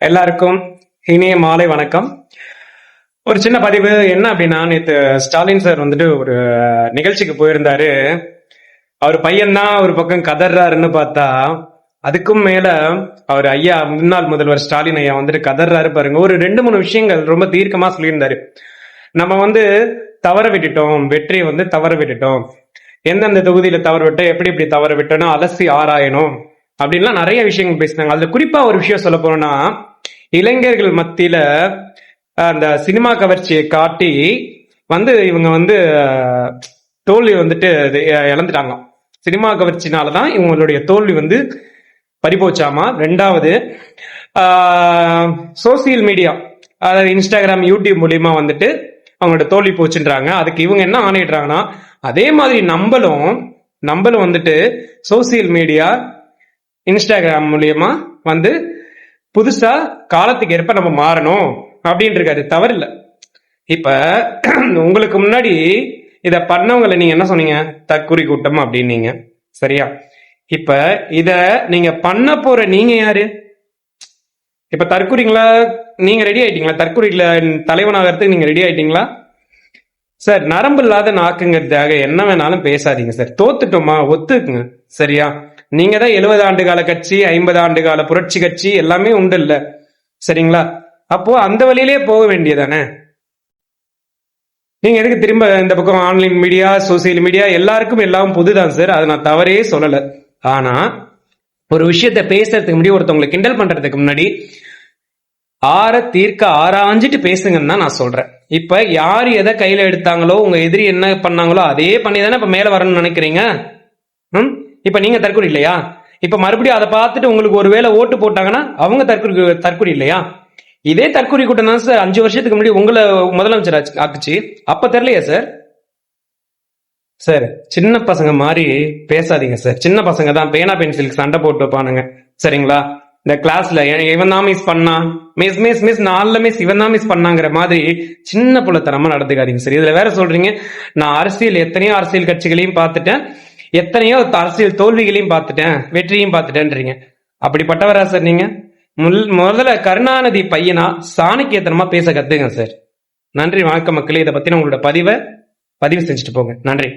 எல்லாருக்கும் இனிய மாலை வணக்கம். ஒரு சின்ன பதிவு என்ன அப்படின்னா, நேற்று ஸ்டாலின் சார் வந்துட்டு ஒரு நிகழ்ச்சிக்கு போயிருந்தாரு. அவர் பையன்தான் ஒரு பக்கம் கதறாருன்னு பார்த்தா, அதுக்கும் மேல அவர் ஐயா முன்னாள் முதல்வர் ஸ்டாலின் ஐயா வந்துட்டு கதறாரு பாருங்க. ஒரு 2-3 விஷயங்கள் ரொம்ப தீர்க்கமா சொல்லியிருந்தாரு. நம்ம தவற விட்டுட்டோம், வெற்றியை தவற விட்டுட்டோம், எந்தெந்த தொகுதியில தவற விட்டோம், எப்படி எப்படி தவற விட்டோம்னு அலசி ஆராயணும் அப்படின்லாம் நிறைய விஷயங்கள் பேசினாங்க. அதுல குறிப்பா ஒரு விஷயம் சொல்ல போனோம்னா, இளைஞர்கள் மத்தியில அந்த சினிமா கவர்ச்சியை காட்டி இவங்க தோல்வி இழந்துட்டாங்க. சினிமா கவர்ச்சினாலதான் இவங்களுடைய தோல்வி பறிபோச்சாமா. ரெண்டாவது, சோசியல் மீடியா, அதாவது இன்ஸ்டாகிராம், யூடியூப் மூலியமா அவங்களோட தோல்வி போச்சுன்றாங்க. அதுக்கு இவங்க என்ன ஆணையிடுறாங்கன்னா, அதே மாதிரி நம்மளும் சோசியல் மீடியா, இன்ஸ்டாகிராம் மூலியமா புதுசா காலத்துக்கு ஏற்ப நம்ம மாறணும் அப்படின்னு இருக்காரு. தவறு இல்ல. இப்ப உங்களுக்கு முன்னாடி இத பண்ணவங்களை நீங்க என்ன சொன்னீங்க? தற்குறி கூட்டம் அப்படின்னீங்க, சரியா? இப்ப இத நீங்க பண்ண போற நீங்க யாரு? இப்ப தற்குறிங்களா? நீங்க ரெடி ஆயிட்டீங்களா? தற்குறிகள தலைவனாகிறதுக்கு நீங்க ரெடி ஆயிட்டீங்களா? சார், நரம்பு இல்லாத நாக்குங்கிறதுக்காக என்ன வேணாலும் பேசாதீங்க சார். தோத்துட்டோமா ஒத்துக்குங்க, சரியா? நீங்க தான் 70 ஆண்டு கால கட்சி, 50 ஆண்டு கால புரட்சி கட்சி எல்லாமே உண்டு இல்ல, சரிங்களா? அப்போ அந்த வழியிலே போக வேண்டியதானே. நீங்க எதுக்கு திரும்ப இந்த பக்கம் ஆன்லைன் மீடியா, சோசியல் மீடியா? எல்லாருக்கும் எல்லாம் பொதுதான் சார், அதை நான் தவறே சொல்லல. ஆனா ஒரு விஷயத்த பேசுறதுக்கு முன்னாடி, ஒருத்தவங்களை கிண்டல் பண்றதுக்கு முன்னாடி தீர்க்க ஆராய்ஞ்சிட்டு பேசுங்கன்னு தான் நான் சொல்றேன். இப்ப யார் எதை கையில எடுத்தாங்களோ, உங்க எதிரி என்ன பண்ணாங்களோ அதே பண்ணிதானே இப்ப மேல வரணும்னு நினைக்கிறீங்க. இப்ப நீங்க தற்கொலை இல்லையா? இப்ப மறுபடியும் அதை பார்த்துட்டு உங்களுக்கு ஒருவேளை ஓட்டு போட்டாங்கன்னா அவங்க தற்கொலை இல்லையா? இதே தற்கொலை கூட்டம் தான் சார் 5 வருஷத்துக்கு முன்னாடி உங்களை முதலமைச்சர் ஆக்குச்சு. அப்ப தெரியலையா சார்? சார், சின்ன பசங்க மாதிரி பேசாதீங்க சார். சின்ன பசங்க தான் பேனா பென்சிலுக்கு சண்டை போட்டு வைப்பானுங்க, சரிங்களா? இந்த கிளாஸ்ல இவன் தான் மிஸ் பண்ணா, மிஸ் 4 மிஸ் இவன் தான் மிஸ் பண்ணாங்கிற மாதிரி சின்ன புள்ளத்தனமா நடந்துக்காதீங்க சார். இதுல வேற சொல்றீங்க, நான் எத்தனையோ அரசியல் கட்சிகளையும் பார்த்துட்டேன், எத்தனையோ அரசியல் தோல்விகளையும் பார்த்துட்டேன், வெற்றியும் பார்த்துட்டேன்றீங்க. அப்படிப்பட்டவரா சார் நீங்க? முதல்ல கருணாநிதி பையனா சாணக்கியத்தனமா பேச கத்துங்க சார். நன்றி, வணக்கம் மக்களே. இதை பத்தின உங்களோட பதிவு செஞ்சுட்டு போங்க. நன்றி.